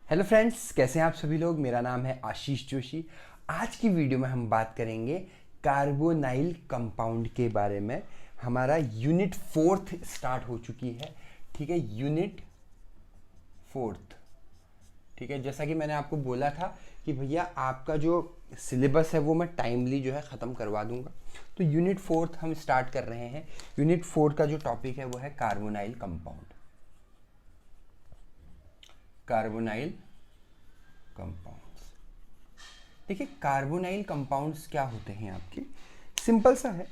Hello friends, कैसे हैं आप सभी लोग। मेरा नाम है आशीष जोशी। आज की वीडियो में हम बात करेंगे कार्बोनाइल कंपाउंड के बारे में। हमारा यूनिट 4th स्टार्ट हो चुकी है। ठीक है, यूनिट 4th। ठीक है, जैसा कि मैंने आपको बोला था कि भैया आपका जो सिलेबस है वो मैं टाइमली जो है ख़त्म करवा दूंगा। तो यूनिट 4th हम स्टार्ट कर रहे हैं। यूनिट 4 का जो टॉपिक है वो है कार्बोनाइल कंपाउंड। Carbonyl compounds. देखिए, कार्बोनाइल कंपाउंड्स क्या होते हैं आपके, सिंपल सा है,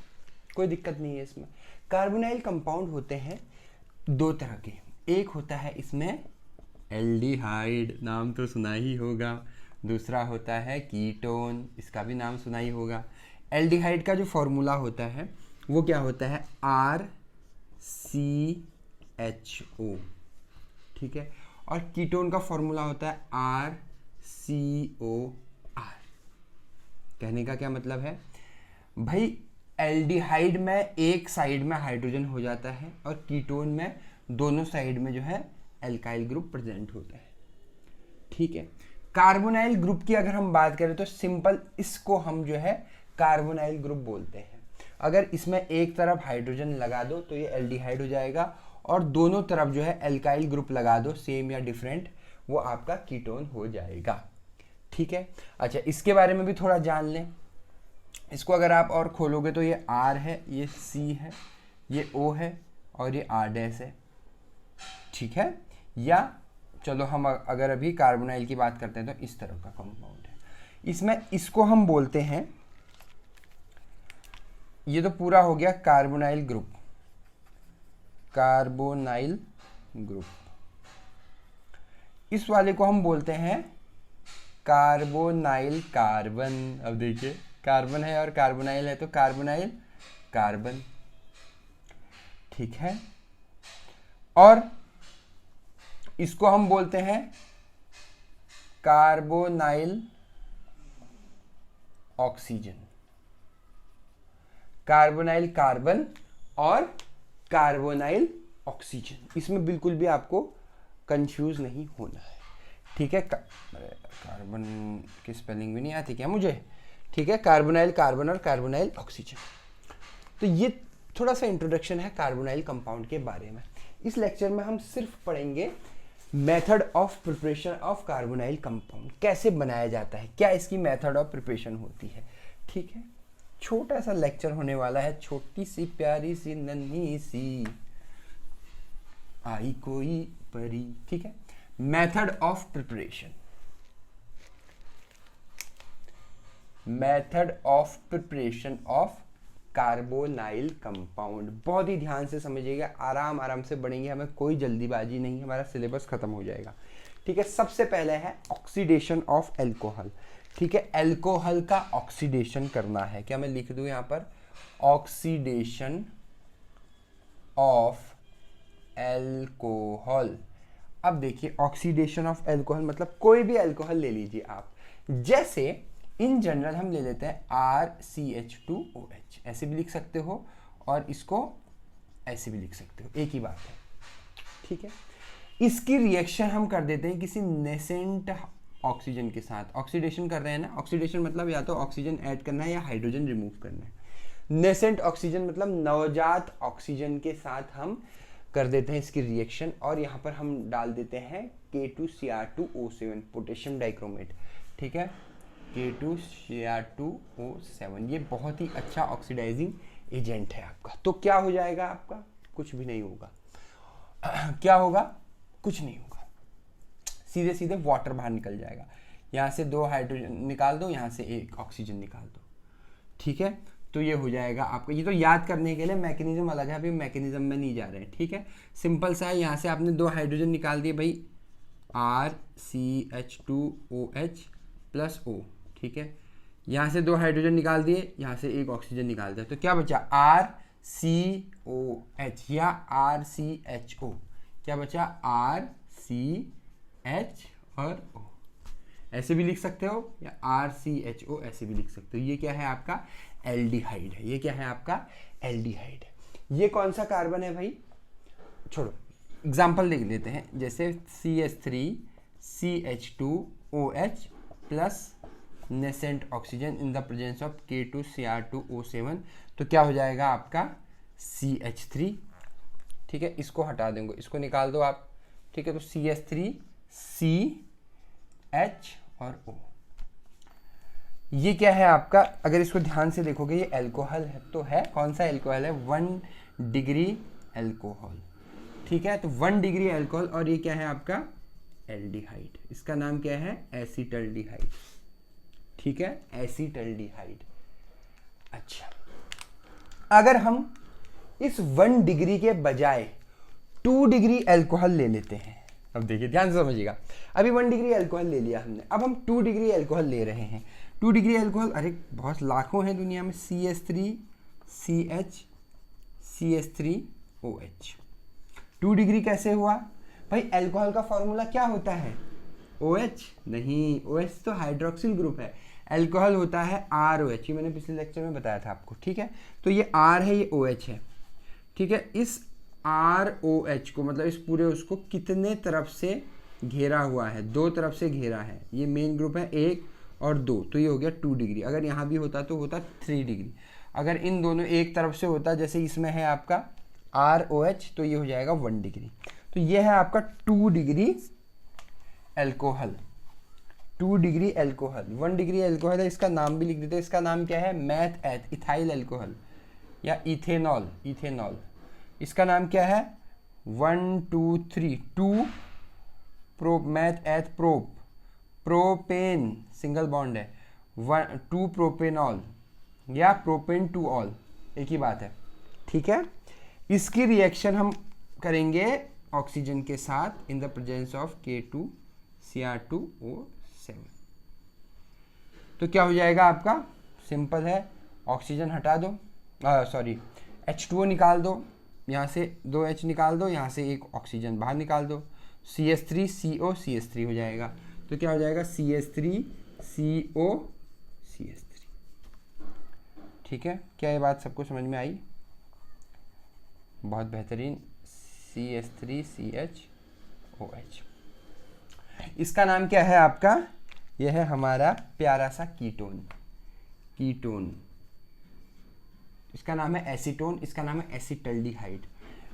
कोई दिक्कत नहीं है इसमें। कार्बोनाइल कंपाउंड होते हैं दो तरह के। एक होता है इसमें एल्डिहाइड, नाम तो सुना ही होगा। दूसरा होता है कीटोन, इसका भी नाम सुना ही होगा। एल्डिहाइड का जो फॉर्मूला होता है वो क्या होता है, RCHO। ठीक है, और कीटोन का फॉर्मूला होता है RCOR। कहने का क्या मतलब है भाई, एल्डिहाइड में एक साइड में हाइड्रोजन हो जाता है और कीटोन में दोनों साइड में जो है एल्काइल ग्रुप प्रेजेंट होता है। ठीक है, कार्बोनाइल ग्रुप की अगर हम बात करें तो सिंपल इसको हम जो है कार्बोनाइल ग्रुप बोलते हैं। अगर इसमें एक तरफ हाइड्रोजन लगा दो तो ये एल्डिहाइड हो जाएगा, और दोनों तरफ जो है एल्काइल ग्रुप लगा दो, सेम या डिफरेंट, वो आपका कीटोन हो जाएगा। ठीक है, अच्छा इसके बारे में भी थोड़ा जान लें। इसको अगर आप और खोलोगे तो ये R है, ये C है, ये O है और ये R डैश है। ठीक है, या चलो हम अगर अभी कार्बोनाइल की बात करते हैं तो इस तरह का कंपाउंड है। इसमें इसको हम बोलते हैं, ये तो पूरा हो गया कार्बोनाइल ग्रुप। कार्बोनाइल ग्रुप, इस वाले को हम बोलते हैं कार्बोनाइल कार्बन। अब देखिए, कार्बन है और कार्बोनाइल है तो कार्बोनाइल कार्बन। ठीक है, और इसको हम बोलते हैं कार्बोनाइल ऑक्सीजन। कार्बोनाइल कार्बन और कार्बोनाइल ऑक्सीजन, इसमें बिल्कुल भी आपको कंफ्यूज नहीं होना है। ठीक है, कार्बन की स्पेलिंग भी नहीं आती क्या मुझे। ठीक है, कार्बोनाइल कार्बन और कार्बोनाइल ऑक्सीजन। तो ये थोड़ा सा इंट्रोडक्शन है कार्बोनाइल कंपाउंड के बारे में। इस लेक्चर में हम सिर्फ पढ़ेंगे method of preparation of carbonyl compound, कैसे बनाया जाता है, क्या इसकी मेथड ऑफ प्रिपरेशन होती है। ठीक है, छोटा सा लेक्चर होने वाला है, छोटी सी प्यारी सी नन्ही सी आई कोई परी। ठीक है, method of preparation. Method of preparation of carbonyl compound, बहुत ही ध्यान से समझिएगा, आराम आराम से बढ़ेंगे, हमें कोई जल्दीबाजी नहीं, हमारा सिलेबस खत्म हो जाएगा। ठीक है, सबसे पहले है ऑक्सीडेशन ऑफ एल्कोहल। ठीक है, एल्कोहल का ऑक्सीडेशन करना है। क्या मैं लिख दूं यहां पर, ऑक्सीडेशन ऑफ एल्कोहल। अब देखिए, ऑक्सीडेशन ऑफ एल्कोहल मतलब कोई भी एल्कोहल ले लीजिए आप। जैसे इन जनरल हम ले लेते हैं RCH2OH, ऐसे भी लिख सकते हो और इसको ऐसे भी लिख सकते हो, एक ही बात है। ठीक है, इसकी रिएक्शन हम कर देते हैं किसी नेसेंट ऑक्सीजन के साथ। ऑक्सीडेशन कर रहे हैं ना, ऑक्सीडेशन मतलब या तो ऑक्सीजन ऐड करना है या हाइड्रोजन रिमूव करना है। नेसेंट ऑक्सीजन मतलब नवजात ऑक्सीजन के साथ हम कर देते हैं इसकी रिएक्शन, और यहाँ पर हम डाल देते हैं K2Cr2O7, पोटेशियम डाइक्रोमेट। ठीक है, K2Cr2O7, ये बहुत ही अच्छा ऑक्सीडाइजिंग एजेंट है आपका। तो क्या हो जाएगा आपका, कुछ भी नहीं होगा। क्या होगा, कुछ नहीं होगा, सीधे सीधे वाटर बाहर निकल जाएगा। यहाँ से 2 हाइड्रोजन निकाल दो, यहाँ से 1 ऑक्सीजन निकाल दो। ठीक है, तो ये हो जाएगा आपका। ये तो याद करने के लिए मैकेनिज्म अलग है, अभी मैकेनिज्म में नहीं जा रहे हैं। ठीक है, सिंपल सा है, यहाँ से आपने 2 हाइड्रोजन निकाल दिए भाई, RCH2OH प्लस O। ठीक है, यहाँ से 2 हाइड्रोजन निकाल दिए, यहाँ से 1 ऑक्सीजन निकाल दिया, तो क्या बचा, RCOH या RCHO। क्या बचा, RCH और O, ऐसे भी लिख सकते हो, या RCHO ऐसे भी लिख सकते हो। ये क्या है आपका, एल्डिहाइड है। ये क्या है आपका, एल्डिहाइड है। ये कौन सा कार्बन है भाई, छोड़ो, एग्जाम्पल देख लेते हैं। जैसे CH3 CH2OH plus nascent oxygen in the presence of K2Cr2O7, तो क्या हो जाएगा आपका CH3। ठीक है, इसको हटा देंगे, इसको निकाल दो आप। ठीक है, तो CH3 CH और O, ये क्या है आपका, अगर इसको ध्यान से देखोगे ये अल्कोहल है, तो है कौन सा अल्कोहल है, 1 डिग्री अल्कोहल। ठीक है, तो 1 डिग्री अल्कोहल, और ये क्या है आपका एल्डिहाइड, इसका नाम क्या है एसीटल्डिहाइड। ठीक है, एसीटल्डिहाइड। अच्छा, अगर हम इस 1 डिग्री के बजाय 2 डिग्री अल्कोहल ले लेते हैं, अब देखिए ध्यान से समझिएगा, अभी 1 डिग्री अल्कोहल ले लिया हमने, अब हम 2 डिग्री अल्कोहल ले रहे हैं। 2 डिग्री अल्कोहल, अरे बहुत लाखों हैं दुनिया में, CH3 CH CH3OH। 2 डिग्री कैसे हुआ भाई, अल्कोहल का फॉर्मूला क्या होता है, OH नहीं, OH तो हाइड्रोक्सिल ग्रुप है, अल्कोहल होता है ROH, ये मैंने पिछले लेक्चर में बताया था आपको। ठीक है, तो ये R है, ये OH है। ठीक है, इस ROH को मतलब इस पूरे उसको कितने तरफ से घेरा हुआ है, 2 तरफ से घेरा है, ये मेन ग्रुप है 1 और 2, तो ये हो गया 2 डिग्री। अगर यहाँ भी होता तो होता 3 डिग्री। अगर इन दोनों एक तरफ से होता, जैसे इसमें है आपका ROH, तो ये हो जाएगा 1 डिग्री। तो ये है आपका 2 degree alcohol, 2 degree alcohol. 1 degree alcohol है, इसका नाम भी लिख देते हैं, इसका नाम क्या है मैथ एथ इथाइल अल्कोहल या इथेनॉल, इथेनॉल। इसका नाम क्या है 1 2 3 2 प्रो मैथ एथ प्रोप, प्रोपेन सिंगल बॉन्ड है, 2 प्रोपेनॉल या प्रोपेन टू ऑल, एक ही बात है। ठीक है, इसकी रिएक्शन हम करेंगे ऑक्सीजन के साथ in the presence of K2Cr2O7, तो क्या हो जाएगा आपका, सिंपल है, ऑक्सीजन हटा दो, सॉरी H2O निकाल दो, यहाँ से 2 H निकाल दो, यहाँ से एक ऑक्सीजन बाहर निकाल दो, CH3 CO CH3 हो जाएगा, तो क्या हो जाएगा CH3 CO CH3। ठीक है, क्या ये बात सबको समझ में आई, बहुत बेहतरीन, CH3 CHOH। इसका नाम क्या है आपका, यह है हमारा प्यारा सा कीटोन, कीटोन। इसका नाम है एसीटोन, इसका नाम है एसीटल्डिहाइड।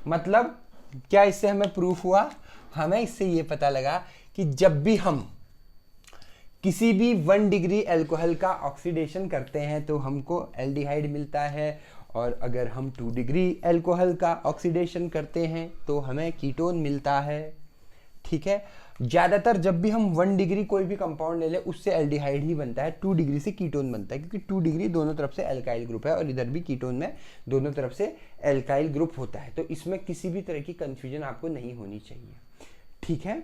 मतलब क्या इससे हमें प्रूफ हुआ, हमें इससे ये पता लगा कि जब भी हम किसी भी 1 डिग्री अल्कोहल का ऑक्सीडेशन करते हैं तो हमको एल्डिहाइड मिलता है, और अगर हम 2 डिग्री अल्कोहल का ऑक्सीडेशन करते हैं तो हमें कीटोन मिलता है। ठीक है, ज़्यादातर जब भी हम 1 डिग्री कोई भी कंपाउंड ले लें उससे एल्डिहाइड ही बनता है, 2 डिग्री से कीटोन बनता है, क्योंकि 2 डिग्री दोनों तरफ से एल्काइल ग्रुप है, और इधर भी कीटोन में दोनों तरफ से एल्काइल ग्रुप होता है, तो इसमें किसी भी तरह की कंफ्यूजन आपको नहीं होनी चाहिए। ठीक है,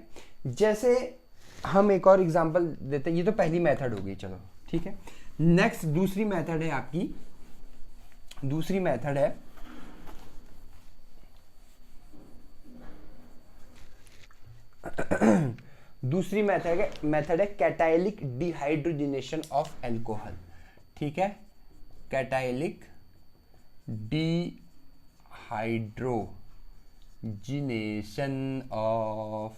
जैसे हम एक और एग्जांपल देते हैं, ये तो पहली मेथड हो गई, चलो ठीक है। नेक्स्ट दूसरी मेथड है आपकी, दूसरी मेथड है दूसरी मेथड है कैटाइलिक डिहाइड्रोजिनेशन ऑफ अल्कोहल। ठीक है, कैटाइलिक डिहाइड्रोजिनेशन ऑफ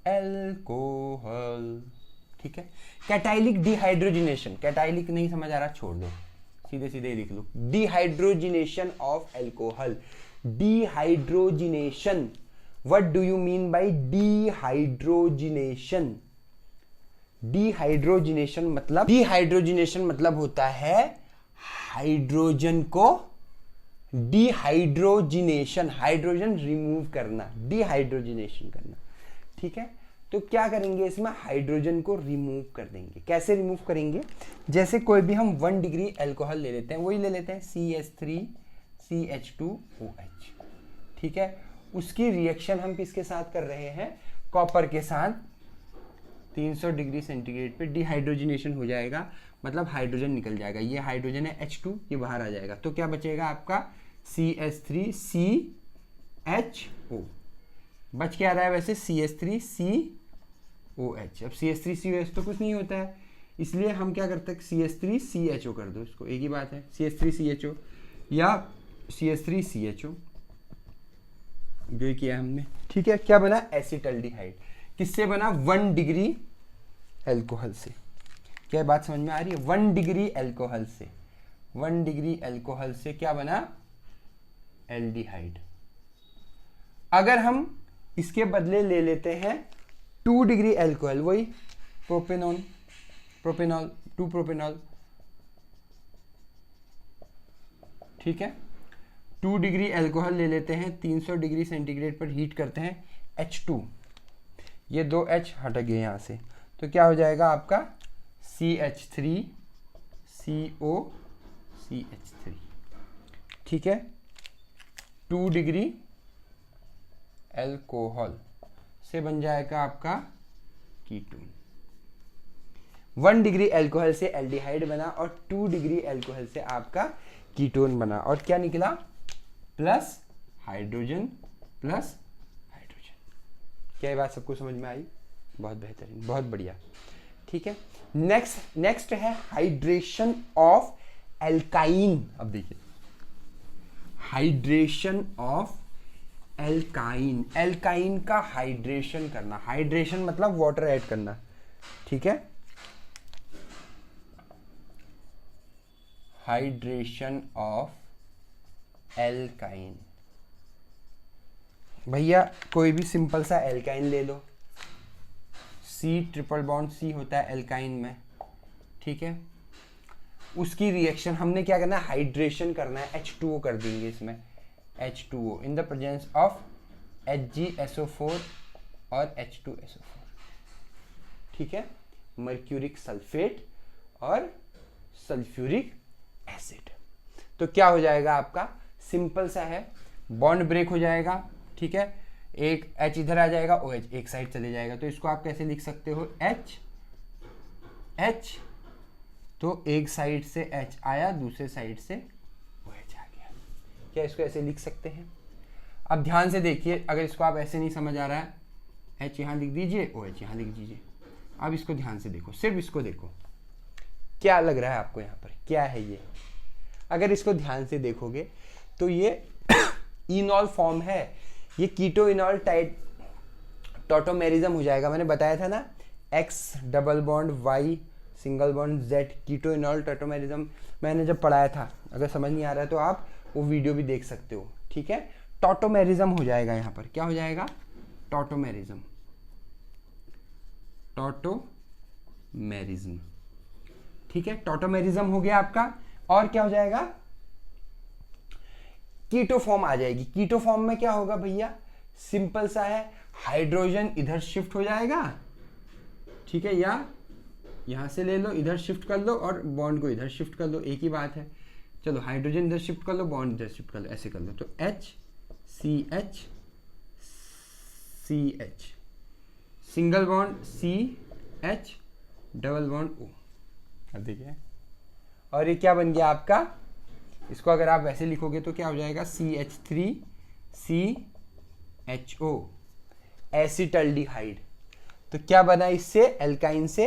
अल्कोहल। ठीक है, कैटाइलिक डिहाइड्रोजिनेशन, कैटाइलिक नहीं समझ आ रहा छोड़ दो, सीधे सीधे ही लिख लो, dehydrogenation of alcohol. Dehydrogenation, What do you mean by dehydrogenation? Dehydrogenation मतलब होता है हाइड्रोजन को डिहाइड्रोजिनेशन, हाइड्रोजन रिमूव करना, डिहाइड्रोजिनेशन करना। ठीक है, तो क्या करेंगे इसमें, हाइड्रोजन को रिमूव कर देंगे। कैसे रिमूव करेंगे, जैसे कोई भी हम 1 डिग्री अल्कोहल ले लेते हैं, वही ले लेते हैं CH3 CH2OH। ठीक है, उसकी रिएक्शन हम किसके साथ कर रहे हैं, कॉपर के साथ। 300 डिग्री सेंटीग्रेड पे डिहाइड्रोजिनेशन हो जाएगा, मतलब हाइड्रोजन निकल जाएगा, ये हाइड्रोजन है H2, ये बाहर आ जाएगा, तो क्या बचेगा आपका CH3 CHO। बच के आ रहा है वैसे CH3 COH। अब CH3 COH तो कुछ नहीं होता है, इसलिए हम क्या करते हैं, CH3 CHO कर दो, इसको एक ही बात है, CH3 CHO या CH3 CHO, जो किया हमने। ठीक है, क्या बना एसीटल्डिहाइड। किससे बना? 1 डिग्री एल्कोहल से। क्या बात समझ में आ रही है? 1 डिग्री एल्कोहल से, 1 डिग्री एल्कोहल से क्या बना? एल्डिहाइड। अगर हम इसके बदले ले लेते हैं 2 डिग्री एल्कोहल, वही प्रोपेनॉल, 2 प्रोपेनॉल, ठीक है। 2 डिग्री एल्कोहल ले लेते हैं, 300 डिग्री सेंटीग्रेड पर हीट करते हैं, H2, ये 2 H हट गए यहाँ से, तो क्या हो जाएगा आपका? CH3 CO CH3, ठीक है। 2 डिग्री एल्कोहल से बन जाएगा आपका कीटोन। 1 डिग्री एल्कोहल से एल्डिहाइड बना और 2 डिग्री एल्कोहल से आपका कीटोन बना, और क्या निकला? Plus hydrogen plus hydrogen. क्या ये बात सबको समझ में आई? बहुत बेहतरीन, बहुत बढ़िया, ठीक है। नेक्स्ट है हाइड्रेशन ऑफ एल्काइन। अब देखिए, हाइड्रेशन ऑफ एल्काइन, एल्काइन का हाइड्रेशन करना। हाइड्रेशन मतलब वाटर ऐड करना, ठीक है। हाइड्रेशन ऑफ एल्काइन, भैया कोई भी सिंपल सा एल्काइन ले लो, C ट्रिपल बॉन्ड C होता है एल्काइन में, ठीक है। उसकी रिएक्शन हमने क्या करना है? हाइड्रेशन करना है, H2O कर देंगे इसमें, H2O in the presence of HgSO4 और H2SO4, ठीक है। मर्क्यूरिक सल्फेट और सल्फ्यूरिक एसिड, तो क्या हो जाएगा आपका? सिंपल सा है, बॉन्ड ब्रेक हो जाएगा, ठीक है। एक H इधर आ जाएगा, OH एक साइड चले जाएगा, तो इसको आप कैसे लिख सकते हो? H, तो एक साइड से H आया, दूसरे साइड से OH आ गया। क्या इसको ऐसे लिख सकते हैं? अब ध्यान से देखिए, अगर इसको आप ऐसे नहीं समझ आ रहा है, H यहाँ लिख दीजिए, OH यहाँ लिख दीजिए। अब इसको ध्यान से देखो, सिर्फ इसको देखो, क्या लग रहा है आपको यहाँ पर? क्या है ये? अगर इसको ध्यान से देखोगे तो ये इनॉल फॉर्म है, ये कीटो इनॉल टॉटोमेरिज्म हो जाएगा। मैंने बताया था ना, X double bond Y single bond Z, कीटो इनॉल टॉटोमेरिज्म मैंने जब पढ़ाया था। अगर समझ नहीं आ रहा है तो आप वो वीडियो भी देख सकते हो, ठीक है। टॉटोमेरिज्म हो जाएगा यहाँ पर, क्या हो जाएगा? टॉटोमेरिज्म, टॉटोमेरिज्म, ठीक है। टॉटोमेरिज्म हो गया आपका, और क्या हो जाएगा? कीटो फॉर्म आ जाएगी। कीटो फॉर्म में क्या होगा भैया? सिंपल सा है, हाइड्रोजन इधर शिफ्ट हो जाएगा, ठीक है, या यहां से ले लो, इधर शिफ्ट कर लो, और बॉन्ड को इधर शिफ्ट कर लो, एक ही बात है। चलो हाइड्रोजन इधर शिफ्ट कर लो, बॉन्ड इधर शिफ्ट कर लो, ऐसे कर लो, तो HCH CH, single bond CH, double bond O। अब देखिए, और ये क्या बन गया आपका? इसको अगर आप वैसे लिखोगे तो क्या हो जाएगा? CH3 CHO, acetaldehyde. तो क्या बना इससे? एल्काइन से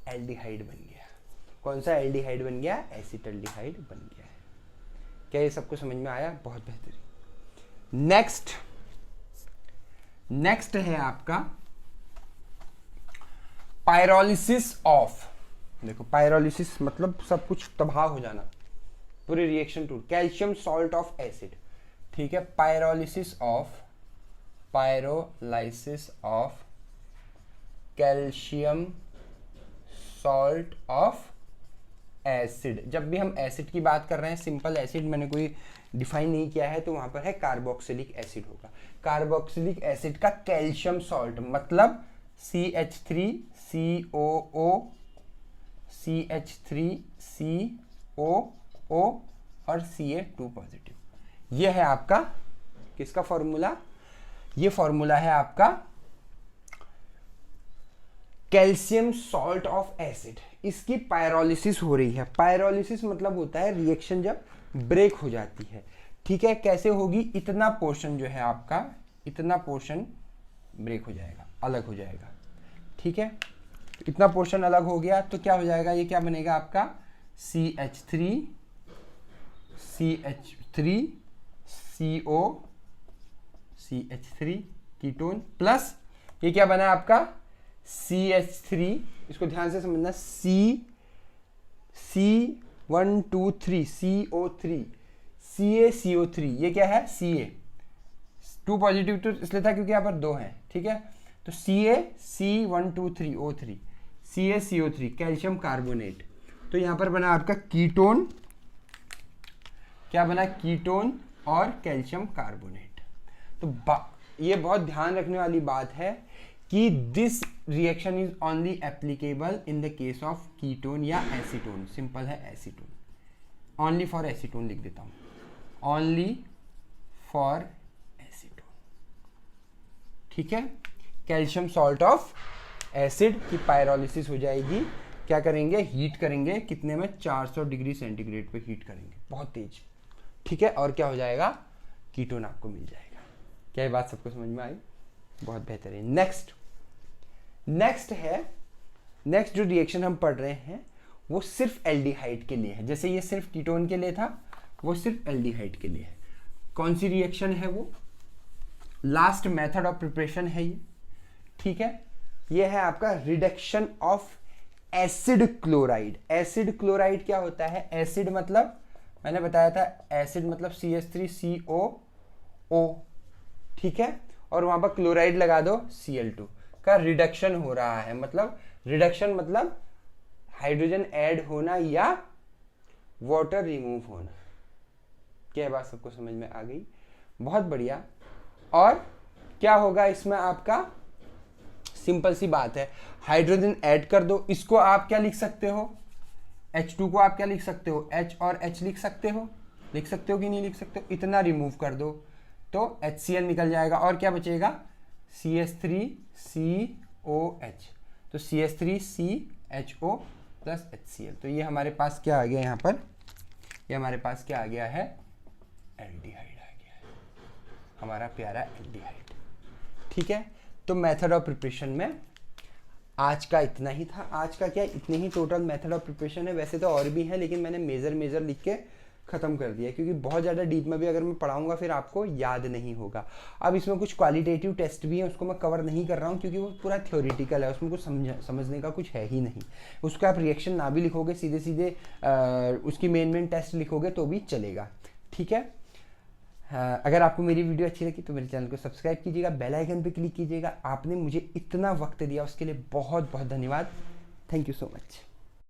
एल्डिहाइड बन गया। कौन सा एल्डिहाइड बन गया? एसिटल्डिहाइड बन गया है। क्या ये सबको समझ में आया? बहुत बेहतरीन। नेक्स्ट है आपका पायरोलिसिस ऑफ। देखो, पायरोलिसिस मतलब सब कुछ तबाह हो जाना, पूरी रिएक्शन टूट। कैल्शियम सॉल्ट ऑफ एसिड, ठीक है। Pyrolysis of calcium salt of acid. जब भी हम एसिड की बात कर रहे हैं, सिंपल एसिड मैंने कोई डिफाइन नहीं किया है, तो वहां पर है कार्बोक्सिलिक एसिड होगा। कार्बोक्सिलिक एसिड का कैल्शियम सॉल्ट मतलब CH3COO, CH3COO और Ca2 पॉजिटिव। ये है आपका किसका फॉर्मूला? ये फॉर्मूला है आपका कैल्शियम सॉल्ट ऑफ एसिड। इसकी पायरोलिसिस हो रही है। पायरोलिसिस मतलब होता है रिएक्शन जब ब्रेक हो जाती है, ठीक है। कैसे होगी? इतना पोर्शन जो है आपका, इतना पोर्शन ब्रेक हो जाएगा, अलग हो जाएगा, ठीक है। इतना पोर्शन अलग हो गया तो क्या हो जाएगा? ये क्या बनेगा आपका? CH3CO CH3 कीटोन प्लस ये क्या बना आपका CH3, इसको ध्यान से समझना, C123 CO3 CaCO3, ये क्या है Ca, 2 पॉजिटिव तो इसलिए था क्योंकि यहाँ पर 2 हैं, ठीक है। तो CaC123O3 CaCO3 कैल्शियम कार्बोनेट। तो यहाँ पर बना आपका कीटोन, क्या बना, कीटोन और कैल्शियम कार्बोनेट। तो ये बहुत ध्यान रखने वाली बात है कि this reaction is only applicable in the case of ketone या एसीटोन। सिंपल है एसीटोन, ओनली फॉर एसीटोन लिख देता हूँ, ओनली फॉर एसीटोन, ठीक है। कैल्शियम सॉल्ट ऑफ एसिड की पायरोलिसिस हो जाएगी, क्या करेंगे, हीट करेंगे, कितने में, 400 डिग्री सेंटीग्रेड पे हीट करेंगे, बहुत तेज, ठीक है। और क्या हो जाएगा, कीटोन आपको मिल जाएगा। क्या ये बात सबको समझ में आई? बहुत बेहतरीन। नेक्स्ट जो रिएक्शन हम पढ़ रहे हैं वो सिर्फ एल्डिहाइड के लिए है। जैसे ये सिर्फ कीटोन के लिए था, वो सिर्फ एल्डिहाइड के लिए है। कौन सी रिएक्शन है वो? लास्ट मेथड ऑफ प्रिपरेशन है ये, ठीक है। ये है आपका reduction of acid chloride. Acid chloride क्या होता है? एसिड मतलब मैंने बताया था, एसिड मतलब CH3COO, ठीक है, और वहां पर क्लोराइड लगा दो Cl2 का रिडक्शन हो रहा है। मतलब रिडक्शन मतलब हाइड्रोजन ऐड होना या वाटर रिमूव होना। क्या बात सबको समझ में आ गई? बहुत बढ़िया। और क्या होगा इसमें आपका, सिंपल सी बात है, हाइड्रोजन ऐड कर दो। इसको आप क्या लिख सकते हो, H2 को आप क्या लिख सकते हो, H और H लिख सकते हो कि नहीं लिख सकते हो? इतना रिमूव कर दो तो HCl निकल जाएगा और क्या बचेगा, CH3COH। तो CH3CHO प्लस HCl। तो ये हमारे पास क्या आ गया यहाँ पर, ये हमारे पास क्या आ गया है, एल्डिहाइड आ गया है, हमारा प्यारा एल्डिहाइड, ठीक है। तो मेथड ऑफ प्रिपरेशन में आज का इतना ही था। आज का क्या, इतने ही टोटल मेथड ऑफ प्रिपरेशन है। वैसे तो और भी है, लेकिन मैंने मेजर लिख के ख़त्म कर दिया, क्योंकि बहुत ज़्यादा डीप में भी अगर मैं पढ़ाऊंगा फिर आपको याद नहीं होगा। अब इसमें कुछ क्वालिटेटिव टेस्ट भी है, उसको मैं कवर नहीं कर रहा हूँ क्योंकि वो पूरा थ्योरेटिकल है, उसमें कुछ समझने का कुछ है ही नहीं। उसका आप रिएक्शन ना भी लिखोगे, सीधे उसकी मेन टेस्ट लिखोगे तो भी चलेगा, ठीक है। अगर आपको मेरी वीडियो अच्छी लगी तो मेरे चैनल को सब्सक्राइब कीजिएगा, बेल आइकन पे क्लिक कीजिएगा। आपने मुझे इतना वक्त दिया उसके लिए बहुत बहुत धन्यवाद। Thank you so much.